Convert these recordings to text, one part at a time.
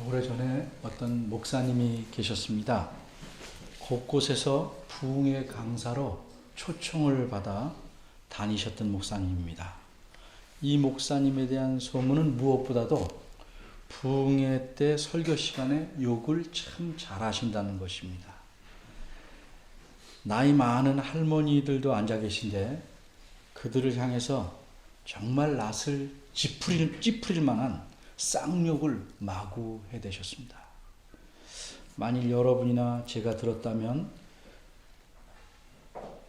오래전에 어떤 목사님이 계셨습니다. 곳곳에서 부흥의 강사로 초청을 받아 다니셨던 목사님입니다. 이 목사님에 대한 소문은 무엇보다도 부흥회 때 설교 시간에 욕을 참 잘하신다는 것입니다. 나이 많은 할머니들도 앉아 계신데 그들을 향해서 정말 낯을 찌푸릴 만한 쌍욕을 마구 해대셨습니다. 만일 여러분이나 제가 들었다면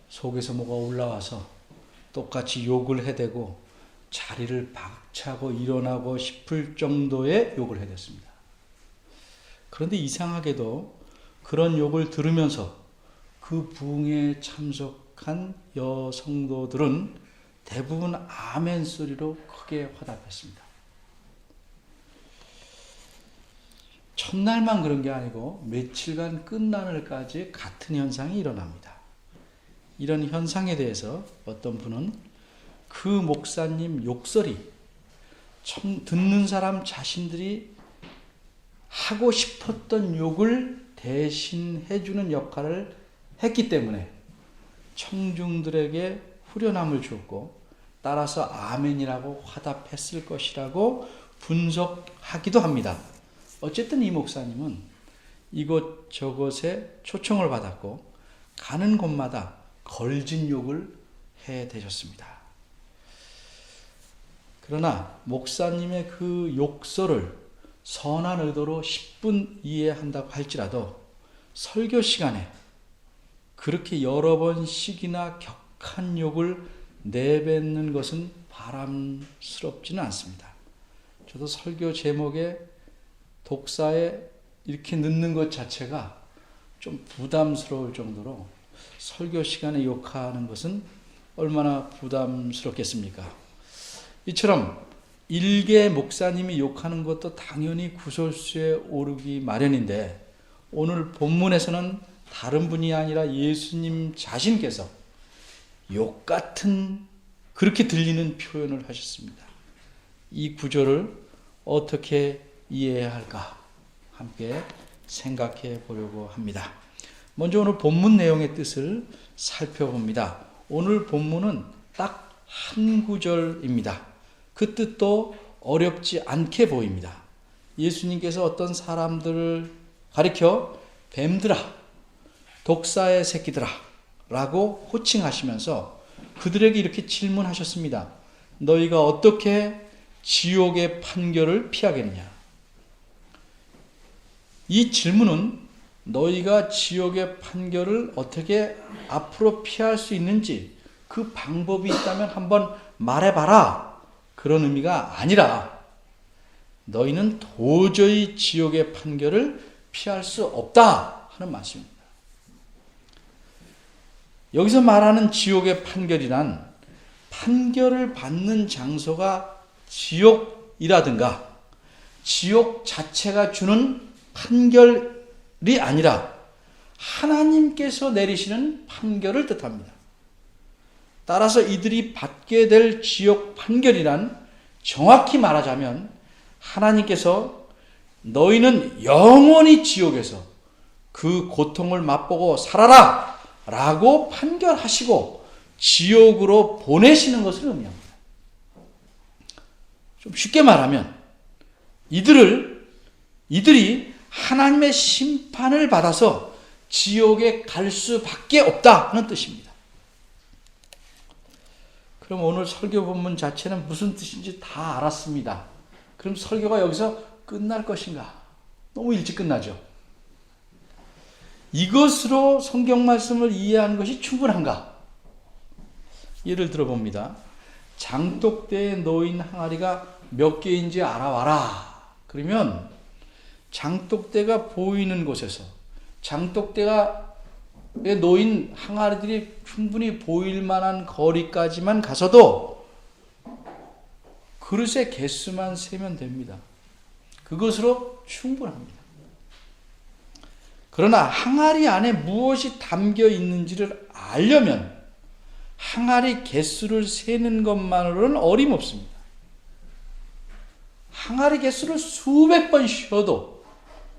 속에서 뭐가 올라와서 똑같이 욕을 해대고 자리를 박차고 일어나고 싶을 정도의 욕을 해댔습니다. 그런데 이상하게도 그런 욕을 들으면서 그 부흥에 참석한 여성도들은 대부분 아멘 소리로 크게 화답했습니다. 첫날만 그런 게 아니고 며칠간 끝나늘까지 같은 현상이 일어납니다. 이런 현상에 대해서 어떤 분은 그 목사님 욕설이 듣는 사람 자신들이 하고 싶었던 욕을 대신 해주는 역할을 했기 때문에 청중들에게 후련함을 주었고 따라서 아멘이라고 화답했을 것이라고 분석하기도 합니다. 어쨌든 이 목사님은 이곳저곳에 초청을 받았고 가는 곳마다 걸진 욕을 해대셨습니다. 그러나 목사님의 그 욕설을 선한 의도로 10분 이해한다고 할지라도 설교 시간에 그렇게 여러 번씩이나 격한 욕을 내뱉는 것은 바람스럽지는 않습니다. 저도 설교 제목에 독사에 이렇게 넣는 것 자체가 좀 부담스러울 정도로 설교 시간에 욕하는 것은 얼마나 부담스럽겠습니까? 이처럼 일개 목사님이 욕하는 것도 당연히 구설수에 오르기 마련인데 오늘 본문에서는 다른 분이 아니라 예수님 자신께서 욕 같은 그렇게 들리는 표현을 하셨습니다. 이 구절을 어떻게 이해해야 할까 함께 생각해 보려고 합니다. 먼저 오늘 본문 내용의 뜻을 살펴봅니다. 오늘 본문은 딱 한 구절입니다. 그 뜻도 어렵지 않게 보입니다. 예수님께서 어떤 사람들을 가리켜 뱀들아, 독사의 새끼들아 라고 호칭하시면서 그들에게 이렇게 질문하셨습니다. 너희가 어떻게 지옥의 판결을 피하겠느냐? 이 질문은 너희가 지옥의 판결을 어떻게 앞으로 피할 수 있는지 그 방법이 있다면 한번 말해봐라. 그런 의미가 아니라 너희는 도저히 지옥의 판결을 피할 수 없다 하는 말씀입니다. 여기서 말하는 지옥의 판결이란 판결을 받는 장소가 지옥이라든가 지옥 자체가 주는 판결이 아니라 하나님께서 내리시는 판결을 뜻합니다. 따라서 이들이 받게 될 지옥 판결이란 정확히 말하자면 하나님께서 너희는 영원히 지옥에서 그 고통을 맛보고 살아라 라고 판결하시고 지옥으로 보내시는 것을 의미합니다. 좀 쉽게 말하면 이들이 하나님의 심판을 받아서 지옥에 갈 수밖에 없다 하는 뜻입니다. 그럼 오늘 설교 본문 자체는 무슨 뜻인지 다 알았습니다. 그럼 설교가 여기서 끝날 것인가? 너무 일찍 끝나죠. 이것으로 성경 말씀을 이해하는 것이 충분한가? 예를 들어 봅니다. 장독대에 놓인 항아리가 몇 개인지 알아와라. 그러면 장독대가 보이는 곳에서 장독대에 놓인 항아리들이 충분히 보일 만한 거리까지만 가서도 그릇의 개수만 세면 됩니다. 그것으로 충분합니다. 그러나 항아리 안에 무엇이 담겨 있는지를 알려면 항아리 개수를 세는 것만으로는 어림없습니다. 항아리 개수를 수백 번 쉬어도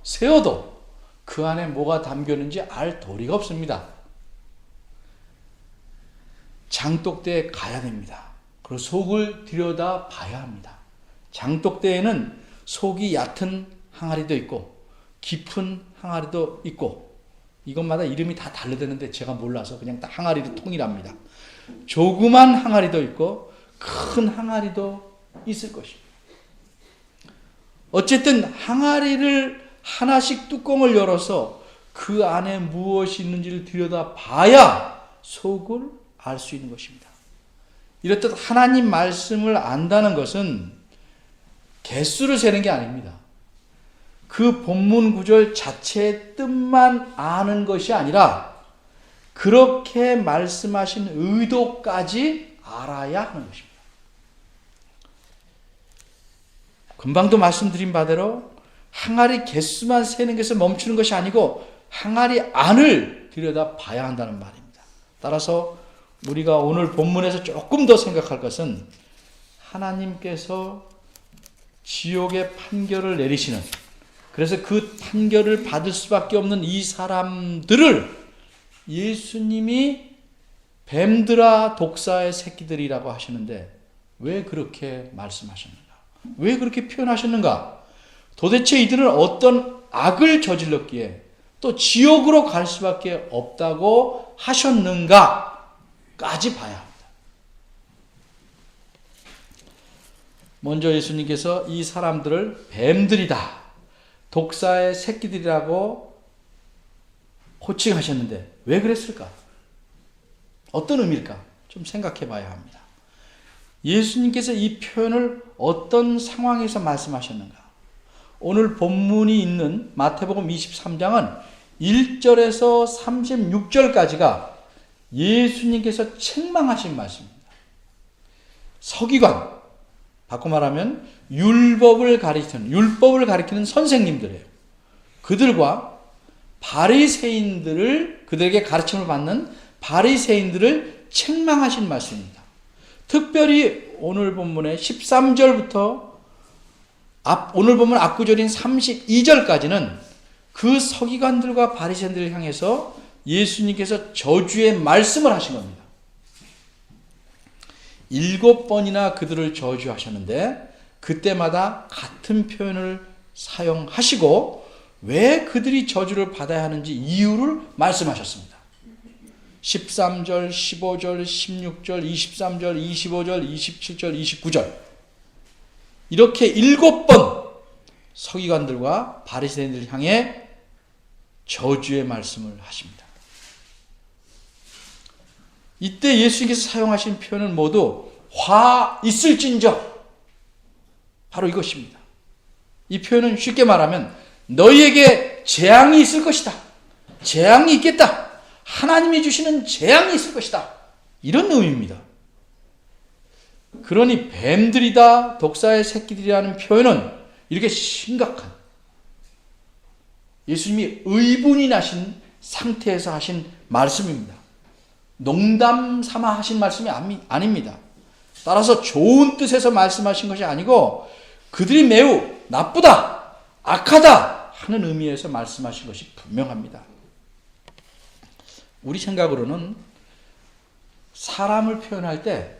세워도 그 안에 뭐가 담겼는지 알 도리가 없습니다. 장독대에 가야 됩니다. 그리고 속을 들여다 봐야 합니다. 장독대에는 속이 얕은 항아리도 있고 깊은 항아리도 있고 이것마다 이름이 다 다르다는데 제가 몰라서 그냥 다 항아리도 통일합니다. 조그만 항아리도 있고 큰 항아리도 있을 것입니다. 어쨌든 항아리를 하나씩 뚜껑을 열어서 그 안에 무엇이 있는지를 들여다 봐야 속을 알 수 있는 것입니다. 이렇듯 하나님 말씀을 안다는 것은 개수를 세는 게 아닙니다. 그 본문 구절 자체의 뜻만 아는 것이 아니라 그렇게 말씀하신 의도까지 알아야 하는 것입니다. 금방도 말씀드린 바대로 항아리 개수만 세는 것에 멈추는 것이 아니고 항아리 안을 들여다 봐야 한다는 말입니다. 따라서 우리가 오늘 본문에서 조금 더 생각할 것은 하나님께서 지옥의 판결을 내리시는, 그래서 그 판결을 받을 수밖에 없는 이 사람들을 예수님이 뱀들아 독사의 새끼들이라고 하시는데 왜 그렇게 말씀하셨는가? 왜 그렇게 표현하셨는가? 도대체 이들은 어떤 악을 저질렀기에 또 지옥으로 갈 수밖에 없다고 하셨는가까지 봐야 합니다. 먼저 예수님께서 이 사람들을 뱀들이다, 독사의 새끼들이라고 호칭하셨는데 왜 그랬을까? 어떤 의미일까? 좀 생각해 봐야 합니다. 예수님께서 이 표현을 어떤 상황에서 말씀하셨는가? 오늘 본문이 있는 마태복음 23장은 1절에서 36절까지가 예수님께서 책망하신 말씀입니다. 서기관, 바꿔 말하면 율법을 가리키는 선생님들이에요. 그들과 바리새인들을, 그들에게 가르침을 받는 바리새인들을 책망하신 말씀입니다. 특별히 오늘 본문의 13절부터 오늘 본문 앞구절인 32절까지는 그 서기관들과 바리새인들을 향해서 예수님께서 저주의 말씀을 하신 겁니다. 7번이나 그들을 저주하셨는데 그때마다 같은 표현을 사용하시고 왜 그들이 저주를 받아야 하는지 이유를 말씀하셨습니다. 13절, 15절, 16절, 23절, 25절, 27절, 29절 이렇게 7번 서기관들과 바리새인들을 향해 저주의 말씀을 하십니다. 이때 예수님께서 사용하신 표현은 모두 화 있을진저, 바로 이것입니다. 이 표현은 쉽게 말하면 너희에게 재앙이 있을 것이다, 재앙이 있겠다, 하나님이 주시는 재앙이 있을 것이다, 이런 의미입니다. 그러니 뱀들이다, 독사의 새끼들이라는 표현은 이렇게 심각한, 예수님이 의분이 나신 상태에서 하신 말씀입니다. 농담 삼아 하신 말씀이 아닙니다. 따라서 좋은 뜻에서 말씀하신 것이 아니고 그들이 매우 나쁘다, 악하다 하는 의미에서 말씀하신 것이 분명합니다. 우리 생각으로는 사람을 표현할 때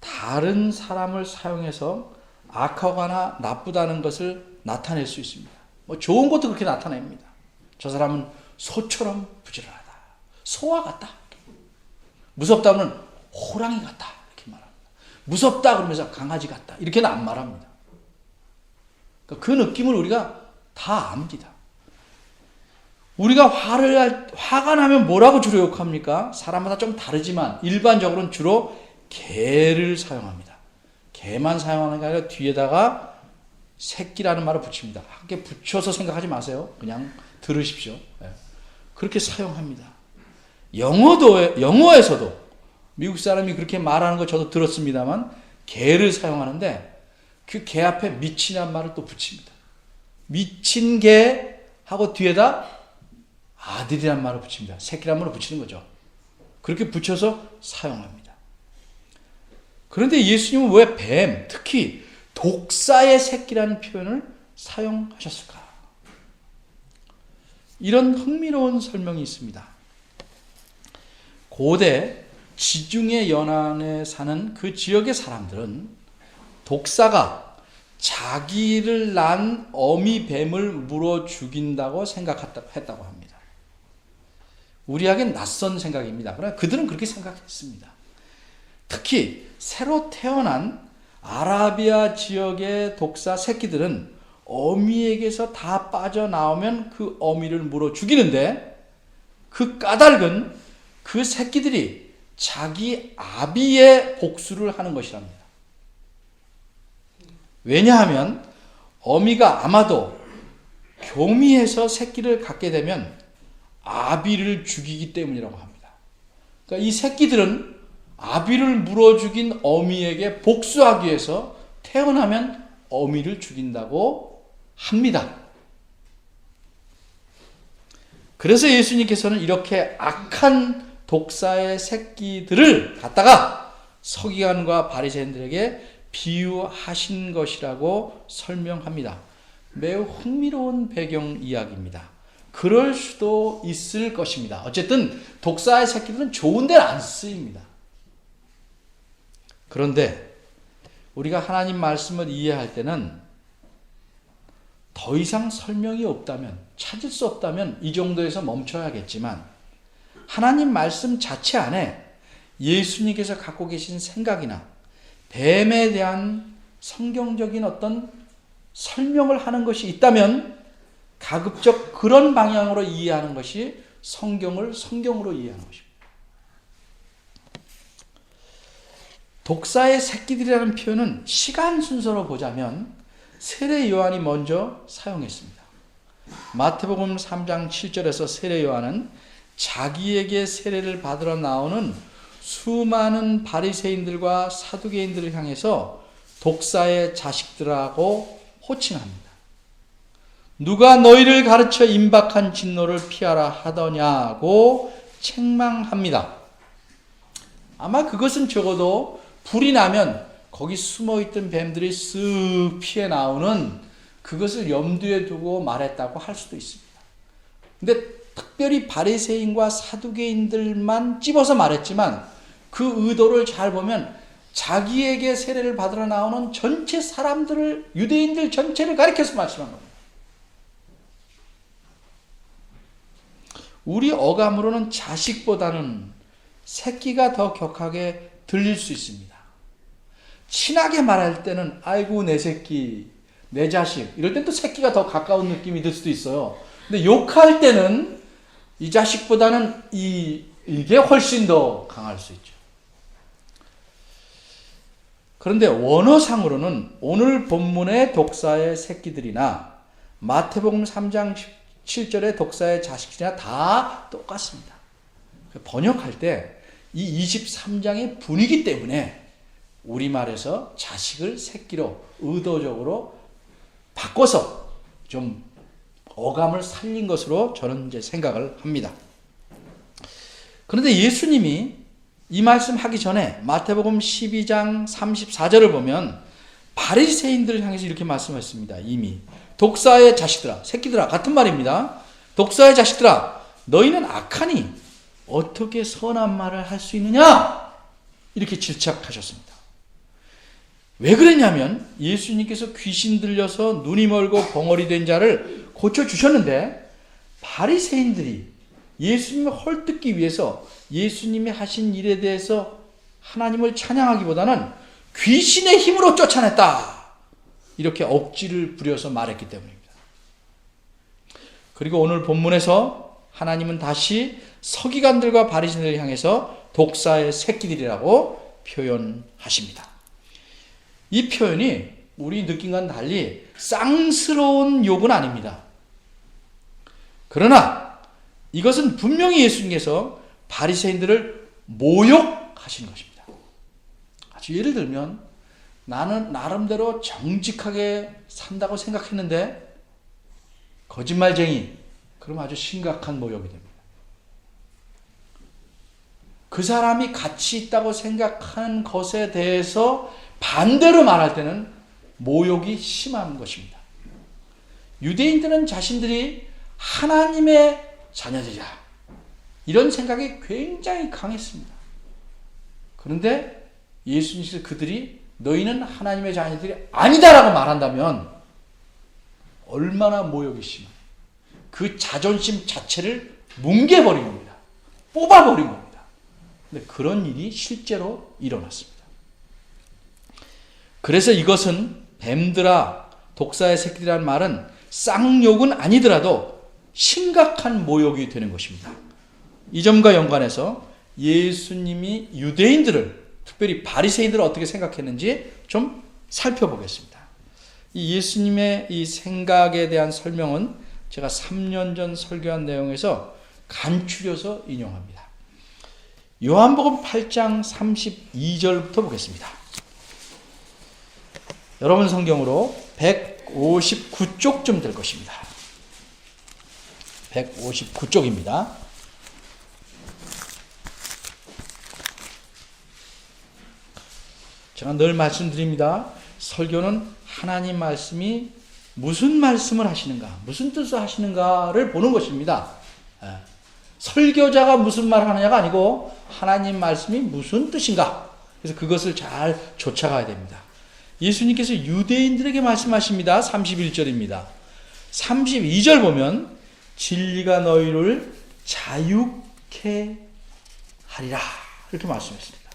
다른 사람을 사용해서 악하거나 나쁘다는 것을 나타낼 수 있습니다. 뭐 좋은 것도 그렇게 나타냅니다. 저 사람은 소처럼 부지런하다, 소와 같다. 무섭다 하면 호랑이 같다 이렇게 말합니다. 무섭다 그러면서 강아지 같다 이렇게는 안 말합니다. 그 느낌을 우리가 다 압니다. 우리가 화가 나면 뭐라고 주로 욕합니까? 사람마다 좀 다르지만 일반적으로는 주로 개를 사용합니다. 개만 사용하는 게 아니라 뒤에다가 새끼라는 말을 붙입니다. 함께 붙여서 생각하지 마세요. 그냥 들으십시오. 그렇게 사용합니다. 영어에서도 미국 사람이 그렇게 말하는 거 저도 들었습니다만 개를 사용하는데 그 개 앞에 미친이라는 말을 또 붙입니다. 미친 개하고 뒤에다 아들이라는 말을 붙입니다. 새끼라는 말을 붙이는 거죠. 그렇게 붙여서 사용합니다. 그런데 예수님은 왜 뱀, 특히 독사의 새끼라는 표현을 사용하셨을까? 이런 흥미로운 설명이 있습니다. 고대 지중해 연안에 사는 그 지역의 사람들은 독사가 자기를 낳은 어미 뱀을 물어 죽인다고 생각했다고 합니다. 우리에겐 낯선 생각입니다. 그러나 그들은 그렇게 생각했습니다. 특히 새로 태어난 아라비아 지역의 독사 새끼들은 어미에게서 다 빠져나오면 그 어미를 물어 죽이는데, 그 까닭은 그 새끼들이 자기 아비의 복수를 하는 것이랍니다. 왜냐하면 어미가 아마도 교미해서 새끼를 갖게 되면 아비를 죽이기 때문이라고 합니다. 그러니까 이 새끼들은 아비를 물어 죽인 어미에게 복수하기 위해서 태어나면 어미를 죽인다고 합니다. 그래서 예수님께서는 이렇게 악한 독사의 새끼들을 갖다가 서기관과 바리새인들에게 비유하신 것이라고 설명합니다. 매우 흥미로운 배경 이야기입니다. 그럴 수도 있을 것입니다. 어쨌든 독사의 새끼들은 좋은 데는 안 쓰입니다. 그런데 우리가 하나님 말씀을 이해할 때는 더 이상 설명이 없다면, 찾을 수 없다면 이 정도에서 멈춰야겠지만, 하나님 말씀 자체 안에 예수님께서 갖고 계신 생각이나 뱀에 대한 성경적인 어떤 설명을 하는 것이 있다면 가급적 그런 방향으로 이해하는 것이 성경을 성경으로 이해하는 것입니다. 독사의 새끼들이라는 표현은 시간 순서로 보자면 세례 요한이 먼저 사용했습니다. 마태복음 3장 7절에서 세례 요한은 자기에게 세례를 받으러 나오는 수많은 바리새인들과 사두개인들을 향해서 독사의 자식들하고 호칭합니다. 누가 너희를 가르쳐 임박한 진노를 피하라 하더냐고 책망합니다. 아마 그것은 적어도 불이 나면 거기 숨어있던 뱀들이 쓱 피해 나오는 그것을 염두에 두고 말했다고 할 수도 있습니다. 근데 특별히 바리새인과 사두개인들만 찝어서 말했지만 그 의도를 잘 보면 자기에게 세례를 받으러 나오는 전체 사람들을, 유대인들 전체를 가리켜서 말씀한 겁니다. 우리 어감으로는 자식보다는 새끼가 더 격하게 들릴 수 있습니다. 친하게 말할 때는 아이고 내 새끼, 내 자식, 이럴 땐 또 새끼가 더 가까운 느낌이 들 수도 있어요. 근데 욕할 때는 이 자식보다는 이게 훨씬 더 강할 수 있죠. 그런데 원어상으로는 오늘 본문의 독사의 새끼들이나 마태복음 3장 7절의 독사의 자식들이나 다 똑같습니다. 번역할 때 이 23장의 분위기 때문에 우리말에서 자식을 새끼로 의도적으로 바꿔서 좀 어감을 살린 것으로 저는 이제 생각을 합니다. 그런데 예수님이 이 말씀 하기 전에 마태복음 12장 34절을 보면 바리새인들을 향해서 이렇게 말씀하셨습니다. 이미 독사의 자식들아, 새끼들아, 같은 말입니다. 독사의 자식들아, 너희는 악하니 어떻게 선한 말을 할 수 있느냐? 이렇게 질책하셨습니다. 왜 그랬냐면 예수님께서 귀신 들려서 눈이 멀고 벙어리 된 자를 고쳐주셨는데 바리새인들이 예수님을 헐뜯기 위해서 예수님이 하신 일에 대해서 하나님을 찬양하기보다는 귀신의 힘으로 쫓아냈다, 이렇게 억지를 부려서 말했기 때문입니다. 그리고 오늘 본문에서 하나님은 다시 서기관들과 바리새인들을 향해서 독사의 새끼들이라고 표현하십니다. 이 표현이 우리 느낌과는 달리 쌍스러운 욕은 아닙니다. 그러나 이것은 분명히 예수님께서 바리새인들을 모욕하신 것입니다. 아주 예를 들면 나는 나름대로 정직하게 산다고 생각했는데 거짓말쟁이, 그럼 아주 심각한 모욕이 됩니다. 그 사람이 가치 있다고 생각하는 것에 대해서 반대로 말할 때는 모욕이 심한 것입니다. 유대인들은 자신들이 하나님의 자녀들이다. 이런 생각이 굉장히 강했습니다. 그런데 예수님께서 그들이 너희는 하나님의 자녀들이 아니다라고 말한다면 얼마나 모욕이 심한, 그 자존심 자체를 뭉개버린 겁니다. 뽑아버린 겁니다. 근데 그런 일이 실제로 일어났습니다. 그래서 이것은 뱀들아 독사의 새끼들이라는 말은 쌍욕은 아니더라도 심각한 모욕이 되는 것입니다. 이 점과 연관해서 예수님이 유대인들을, 특별히 바리새인들을 어떻게 생각했는지 좀 살펴보겠습니다. 이 예수님의 이 생각에 대한 설명은 제가 3년 전 설교한 내용에서 간추려서 인용합니다. 요한복음 8장 32절부터 보겠습니다. 여러분 성경으로 159쪽쯤 될 것입니다. 159쪽입니다. 제가 늘 말씀드립니다. 설교는 하나님 말씀이 무슨 말씀을 하시는가, 무슨 뜻을 하시는가를 보는 것입니다. 설교자가 무슨 말을 하느냐가 아니고 하나님 말씀이 무슨 뜻인가, 그래서 그것을 잘 쫓아가야 됩니다. 예수님께서 유대인들에게 말씀하십니다. 31절입니다. 32절 보면 진리가 너희를 자유케 하리라 이렇게 말씀했습니다.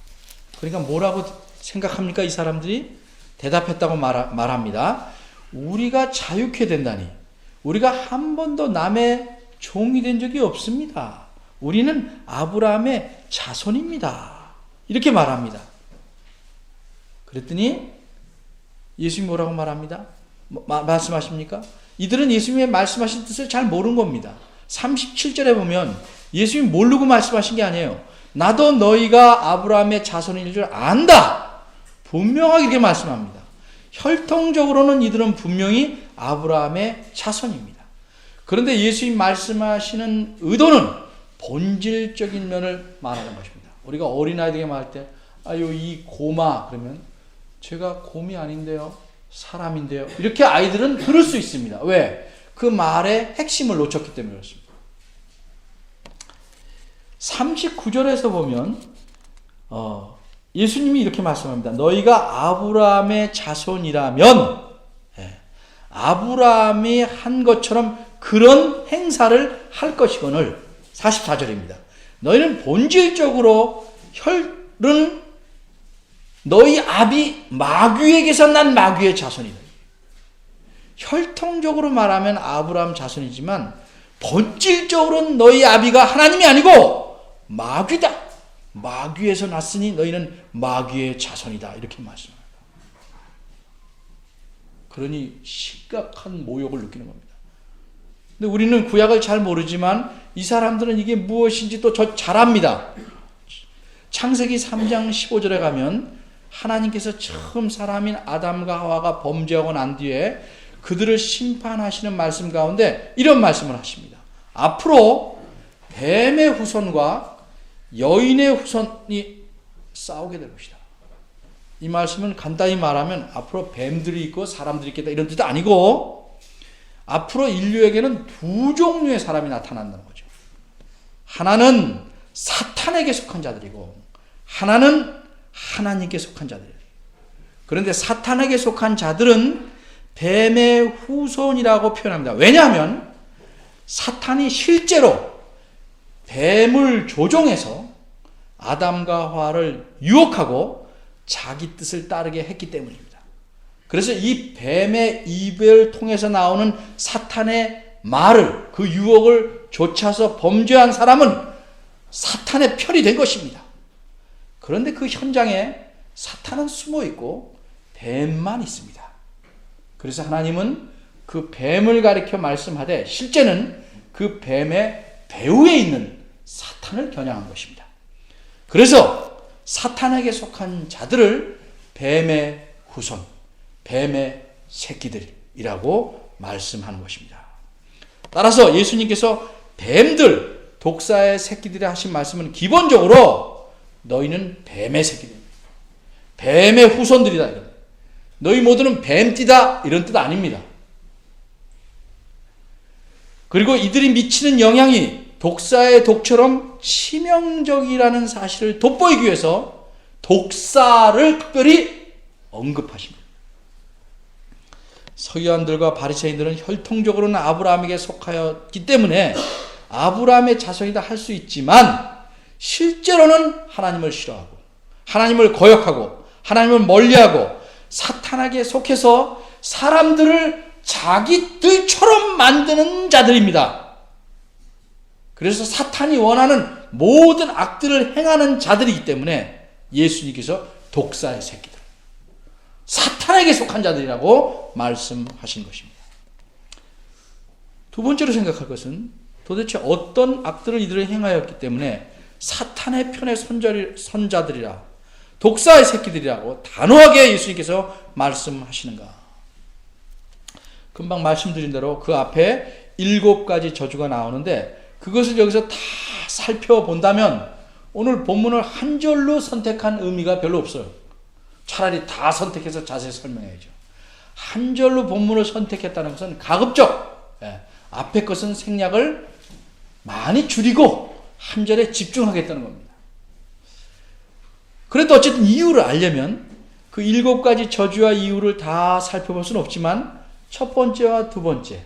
그러니까 뭐라고 생각합니까? 이 사람들이 대답했다고 말합니다. 우리가 자유케 된다니, 우리가 한 번도 남의 종이 된 적이 없습니다. 우리는 아브라함의 자손입니다. 이렇게 말합니다. 그랬더니 예수님이 뭐라고 말합니다? 말씀하십니까? 이들은 예수님의 말씀하신 뜻을 잘 모르는 겁니다. 37절에 보면 예수님이 모르고 말씀하신 게 아니에요. 나도 너희가 아브라함의 자손일 줄 안다. 분명하게 이렇게 말씀합니다. 혈통적으로는 이들은 분명히 아브라함의 자손입니다. 그런데 예수님 말씀하시는 의도는 본질적인 면을 말하는 것입니다. 우리가 어린아이들에게 말할 때 아유 이 곰아 그러면 제가 곰이 아닌데요, 사람인데요, 이렇게 아이들은 들을 수 있습니다. 왜? 그 말의 핵심을 놓쳤기 때문에 그렇습니다. 39절에서 보면 예수님이 이렇게 말씀합니다. 너희가 아브라함의 자손이라면 아브라함이 한 것처럼 그런 행사를 할 것이거늘. 44절입니다. 너희는 본질적으로 혈은 너희 아비 마귀에게서 난 마귀의 자손이다. 혈통적으로 말하면 아브라함 자손이지만 본질적으로는 너희 아비가 하나님이 아니고 마귀다. 마귀에서 났으니 너희는 마귀의 자손이다. 이렇게 말씀합니다. 그러니 심각한 모욕을 느끼는 겁니다. 근데 우리는 구약을 잘 모르지만 이 사람들은 이게 무엇인지 또 잘 압니다. 창세기 3장 15절에 가면 하나님께서 처음 사람인 아담과 하와가 범죄하고 난 뒤에 그들을 심판하시는 말씀 가운데 이런 말씀을 하십니다. 앞으로 뱀의 후손과 여인의 후손이 싸우게 될 것이다. 이 말씀은 간단히 말하면 앞으로 뱀들이 있고 사람들이 있겠다 이런 뜻이 아니고 앞으로 인류에게는 두 종류의 사람이 나타난다는 거죠. 하나는 사탄에게 속한 자들이고 하나는 하나님께 속한 자들이에요. 그런데 사탄에게 속한 자들은 뱀의 후손이라고 표현합니다. 왜냐하면 사탄이 실제로 뱀을 조종해서 아담과 하와를 유혹하고 자기 뜻을 따르게 했기 때문입니다. 그래서 이 뱀의 입을 통해서 나오는 사탄의 말을, 그 유혹을 좇아서 범죄한 사람은 사탄의 편이 된 것입니다. 그런데 그 현장에 사탄은 숨어 있고 뱀만 있습니다. 그래서 하나님은 그 뱀을 가리켜 말씀하되 실제는 그 뱀의 배후에 있는 사탄을 겨냥한 것입니다. 그래서 사탄에게 속한 자들을 뱀의 후손, 뱀의 새끼들이라고 말씀하는 것입니다. 따라서 예수님께서 뱀들, 독사의 새끼들이 하신 말씀은 기본적으로 너희는 뱀의 새끼들입니다. 뱀의 후손들이다. 너희 모두는 뱀띠다 이런 뜻 아닙니다. 그리고 이들이 미치는 영향이 독사의 독처럼 치명적이라는 사실을 돋보이기 위해서 독사를 특별히 언급하십니다. 서기관들과 바리새인들은 혈통적으로는 아브라함에게 속하였기 때문에 아브라함의 자손이다 할 수 있지만 실제로는 하나님을 싫어하고 하나님을 거역하고 하나님을 멀리하고 사탄에게 속해서 사람들을 자기들처럼 만드는 자들입니다. 그래서 사탄이 원하는 모든 악들을 행하는 자들이기 때문에 예수님께서 독사의 새끼들, 사탄에게 속한 자들이라고 말씀하신 것입니다. 두 번째로 생각할 것은 도대체 어떤 악들을 이들이 행하였기 때문에 사탄의 편의 선자들이라, 독사의 새끼들이라고 단호하게 예수님께서 말씀하시는가. 금방 말씀드린 대로 그 앞에 7가지 저주가 나오는데 그것을 여기서 다 살펴본다면 오늘 본문을 한 절로 선택한 의미가 별로 없어요. 차라리 다 선택해서 자세히 설명해야죠. 한 절로 본문을 선택했다는 것은 가급적 앞에 것은 생략을 많이 줄이고 한 절에 집중하겠다는 겁니다. 그래도 어쨌든 이유를 알려면 그 7가지 저주와 이유를 다 살펴볼 수는 없지만 첫 번째와 두 번째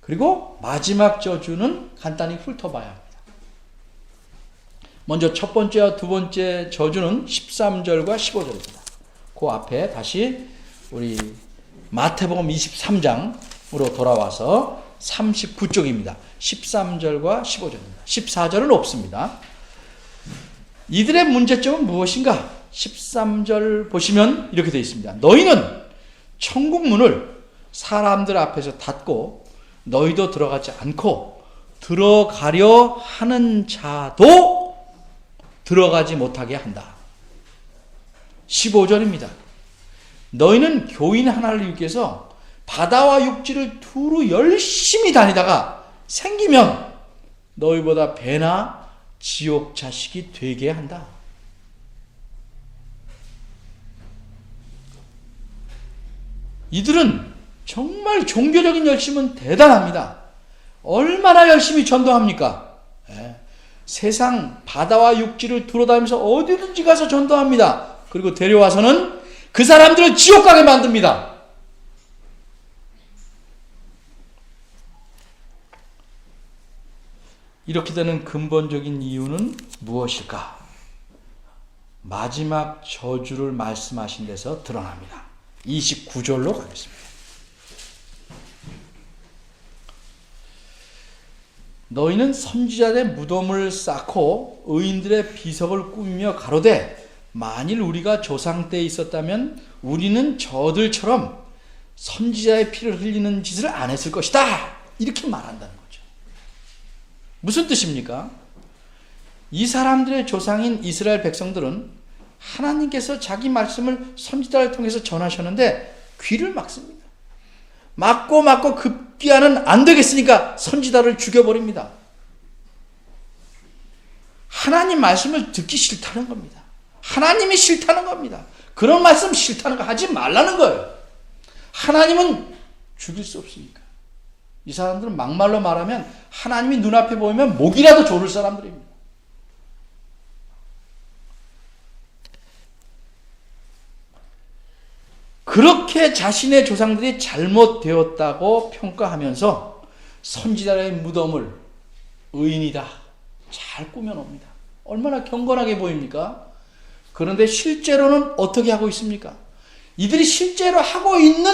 그리고 마지막 저주는 간단히 훑어봐야 합니다. 먼저 첫 번째와 두 번째 저주는 13절과 15절입니다. 그 앞에 다시 우리 마태복음 23장으로 돌아와서 39쪽입니다. 13절과 15절입니다. 14절은 없습니다. 이들의 문제점은 무엇인가? 13절 보시면 이렇게 되어 있습니다. 너희는 천국 문을 사람들 앞에서 닫고 너희도 들어가지 않고 들어가려 하는 자도 들어가지 못하게 한다. 15절입니다. 너희는 교인 하나를 위기 위해서 바다와 육지를 두루 열심히 다니다가 생기면 너희보다 배나 지옥 자식이 되게 한다. 이들은 정말 종교적인 열심은 대단합니다. 얼마나 열심히 전도합니까? 세상 바다와 육지를 두루다니면서 어디든지 가서 전도합니다. 그리고 데려와서는 그 사람들을 지옥 가게 만듭니다. 이렇게 되는 근본적인 이유는 무엇일까? 마지막 저주를 말씀하신 데서 드러납니다. 29절로 가겠습니다. 너희는 선지자들의 무덤을 쌓고 의인들의 비석을 꾸미며 가로되 만일 우리가 조상 때에 있었다면 우리는 저들처럼 선지자의 피를 흘리는 짓을 안 했을 것이다. 이렇게 말한다는 거죠. 무슨 뜻입니까? 이 사람들의 조상인 이스라엘 백성들은 하나님께서 자기 말씀을 선지자를 통해서 전하셨는데 귀를 막습니다. 막고 급기야는 안 되겠으니까 선지자를 죽여버립니다. 하나님 말씀을 듣기 싫다는 겁니다. 하나님이 싫다는 겁니다. 그런 말씀 싫다는 거 하지 말라는 거예요. 하나님은 죽일 수 없으니까. 이 사람들은 막말로 말하면 하나님이 눈앞에 보이면 목이라도 조를 사람들입니다. 그렇게 자신의 조상들이 잘못되었다고 평가하면서 선지자의 무덤을 의인이다 잘 꾸며놓습니다. 얼마나 경건하게 보입니까? 그런데 실제로는 어떻게 하고 있습니까? 이들이 실제로 하고 있는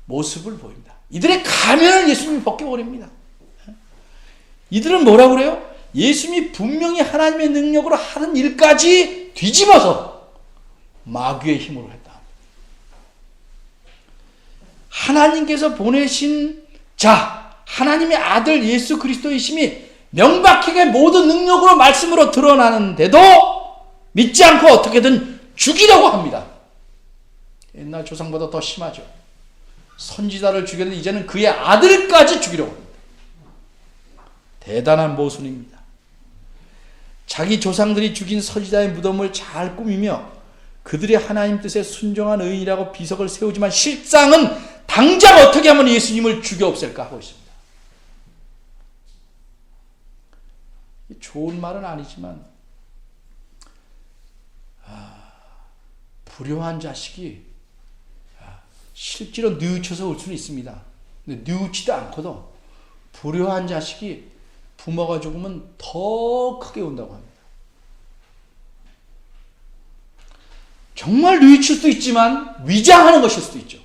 모습을 보입니다. 이들의 가면을 예수님이 벗겨버립니다. 이들은 뭐라고 그래요? 예수님이 분명히 하나님의 능력으로 하는 일까지 뒤집어서 마귀의 힘으로 했다. 하나님께서 보내신 자, 하나님의 아들 예수 그리스도이심이 명백하게 모든 능력으로 말씀으로 드러나는데도 믿지 않고 어떻게든 죽이려고 합니다. 옛날 조상보다 더 심하죠. 선지자를 죽였는데 이제는 그의 아들까지 죽이려고 합니다. 대단한 모순입니다. 자기 조상들이 죽인 선지자의 무덤을 잘 꾸미며 그들이 하나님 뜻에 순종한 의인이라고 비석을 세우지만 실상은 당장 어떻게 하면 예수님을 죽여 없앨까 하고 있습니다. 좋은 말은 아니지만 불효한 자식이 실제로 뉘우쳐서 올 수는 있습니다. 근데 뉘우치도 않고도 불효한 자식이 부모가 죽으면 더 크게 온다고 합니다. 정말 뉘우칠 수도 있지만 위장하는 것일 수도 있죠.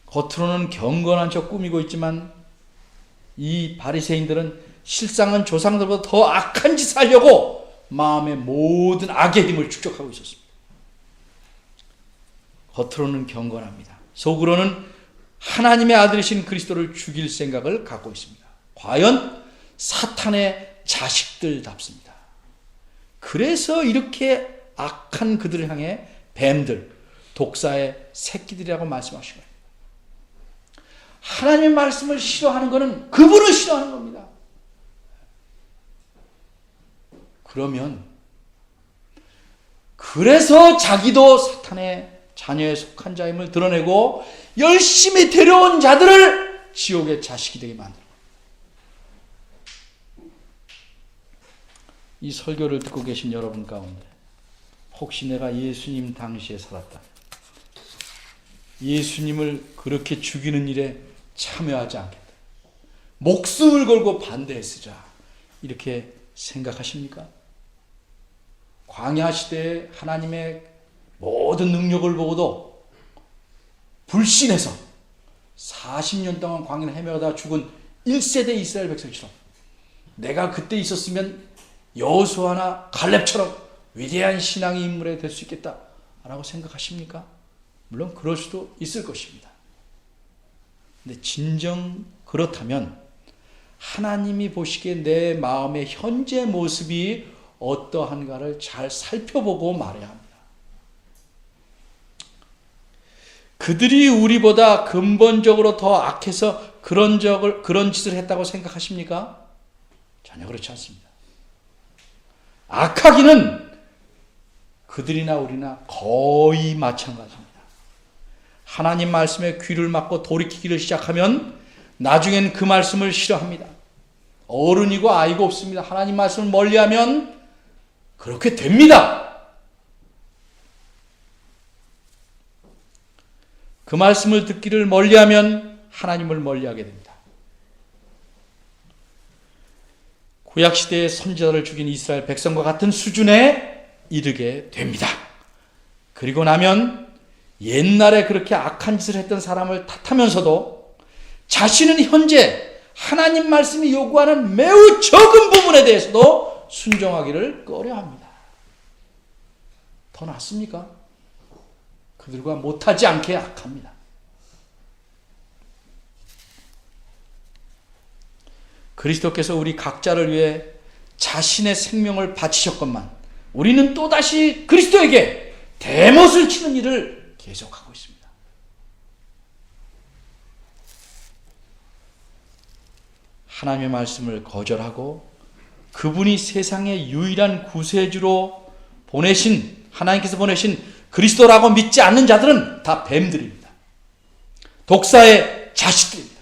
겉으로는 경건한 척 꾸미고 있지만 이 바리새인들은 실상은 조상들보다 더 악한 짓을 하려고 마음의 모든 악의 힘을 축적하고 있었습니다. 겉으로는 경건합니다. 속으로는 하나님의 아들이신 그리스도를 죽일 생각을 갖고 있습니다. 과연 사탄의 자식들답습니다. 그래서 이렇게 악한 그들을 향해 뱀들, 독사의 새끼들이라고 말씀하신 거예요. 하나님의 말씀을 싫어하는 것은 그분을 싫어하는 겁니다. 그러면 그래서 자기도 사탄의 자녀에 속한 자임을 드러내고 열심히 데려온 자들을 지옥의 자식이 되게 만들어요. 이 설교를 듣고 계신 여러분 가운데 혹시 내가 예수님 당시에 살았다, 예수님을 그렇게 죽이는 일에 참여하지 않겠다, 목숨을 걸고 반대했으자 이렇게 생각하십니까? 광야 시대에 하나님의 모든 능력을 보고도 불신해서 40년 동안 광야를 헤매다 죽은 1세대 이스라엘 백성처럼 내가 그때 있었으면 여호수아나 갈렙처럼 위대한 신앙의 인물이 될 수 있겠다라고 생각하십니까? 물론 그럴 수도 있을 것입니다. 근데 진정 그렇다면 하나님이 보시기에 내 마음의 현재 모습이 어떠한가를 잘 살펴보고 말해야 합니다. 그들이 우리보다 근본적으로 더 악해서 그런 짓을 했다고 생각하십니까? 전혀 그렇지 않습니다. 악하기는 그들이나 우리나 거의 마찬가지입니다. 하나님 말씀에 귀를 막고 돌이키기를 시작하면 나중엔 그 말씀을 싫어합니다. 어른이고 아이고 없습니다. 하나님 말씀을 멀리하면 그렇게 됩니다. 그 말씀을 듣기를 멀리하면 하나님을 멀리하게 됩니다. 구약시대의 선지자를 죽인 이스라엘 백성과 같은 수준에 이르게 됩니다. 그리고 나면 옛날에 그렇게 악한 짓을 했던 사람을 탓하면서도 자신은 현재 하나님 말씀이 요구하는 매우 적은 부분에 대해서도 순종하기를 꺼려합니다. 더 낫습니까? 그들과 못하지 않게 악합니다. 그리스도께서 우리 각자를 위해 자신의 생명을 바치셨건만 우리는 또다시 그리스도에게 대못을 치는 일을 계속하고 있습니다. 하나님의 말씀을 거절하고 그분이 세상의 유일한 구세주로 하나님께서 보내신 그리스도라고 믿지 않는 자들은 다 뱀들입니다. 독사의 자식들입니다.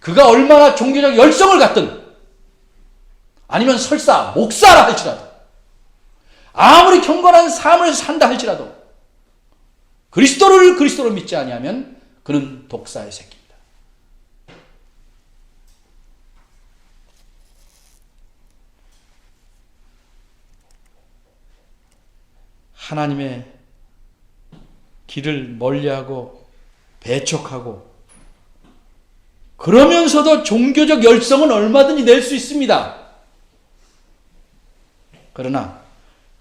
그가 얼마나 종교적 열성을 갖든 아니면 설사 목사라 할지라도 아무리 경건한 삶을 산다 할지라도 그리스도를 그리스도로 믿지 아니하면 그는 독사의 새끼입니다. 하나님의 길을 멀리하고 배척하고 그러면서도 종교적 열성은 얼마든지 낼 수 있습니다. 그러나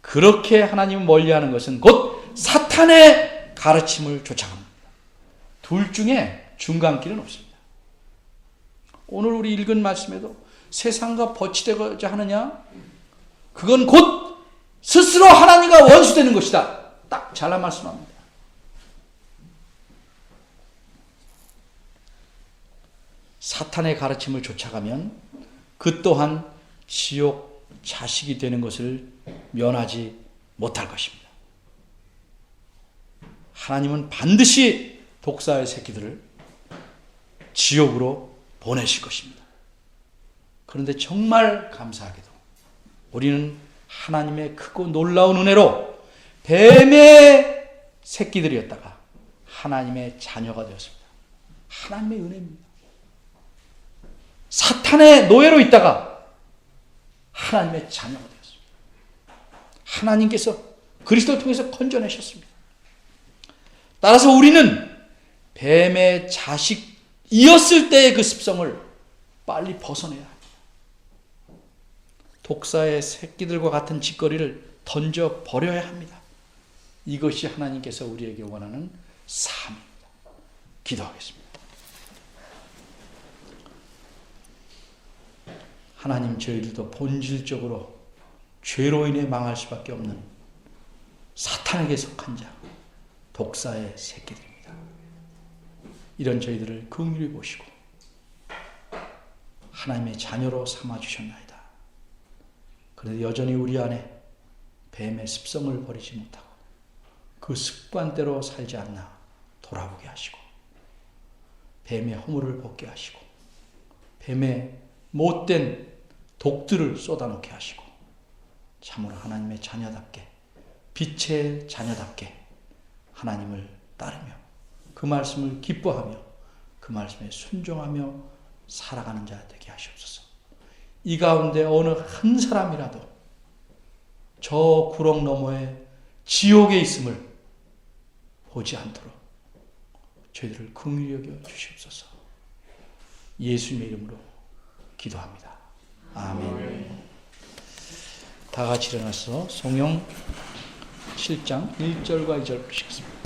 그렇게 하나님을 멀리하는 것은 곧 사탄의 가르침을 쫓아갑니다. 둘 중에 중간길은 없습니다. 오늘 우리 읽은 말씀에도 세상과 버치되고자 하느냐? 그건 곧 스스로 하나님과 원수되는 것이다. 딱 잘라 말씀합니다. 사탄의 가르침을 쫓아가면 그 또한 지옥 자식이 되는 것을 면하지 못할 것입니다. 하나님은 반드시 독사의 새끼들을 지옥으로 보내실 것입니다. 그런데 정말 감사하게도 우리는 하나님의 크고 놀라운 은혜로 뱀의 새끼들이었다가 하나님의 자녀가 되었습니다. 하나님의 은혜입니다. 사탄의 노예로 있다가 하나님의 자녀가 되었습니다. 하나님께서 그리스도를 통해서 건져내셨습니다. 따라서 우리는 뱀의 자식이었을 때의 그 습성을 빨리 벗어내야 합니다. 독사의 새끼들과 같은 짓거리를 던져 버려야 합니다. 이것이 하나님께서 우리에게 원하는 삶입니다. 기도하겠습니다. 하나님, 저희들도 본질적으로 죄로 인해 망할 수밖에 없는 사탄에게 속한 자, 독사의 새끼들입니다. 이런 저희들을 긍휼히 보시고 하나님의 자녀로 삼아주셨나이다. 그런데 여전히 우리 안에 뱀의 습성을 버리지 못하고 그 습관대로 살지 않나 돌아보게 하시고 뱀의 허물을 벗게 하시고 뱀의 못된 독들을 쏟아놓게 하시고 참으로 하나님의 자녀답게 빛의 자녀답게 하나님을 따르며 그 말씀을 기뻐하며 그 말씀에 순종하며 살아가는 자 되게 하시옵소서. 이 가운데 어느 한 사람이라도 저 구렁 너머에 지옥에 있음을 보지 않도록 저희들을 긍휼히 여겨 주시옵소서. 예수님의 이름으로 기도합니다. 아멘. 다 같이 일어나서 성경 7장 1절과 2절 보시겠습니다.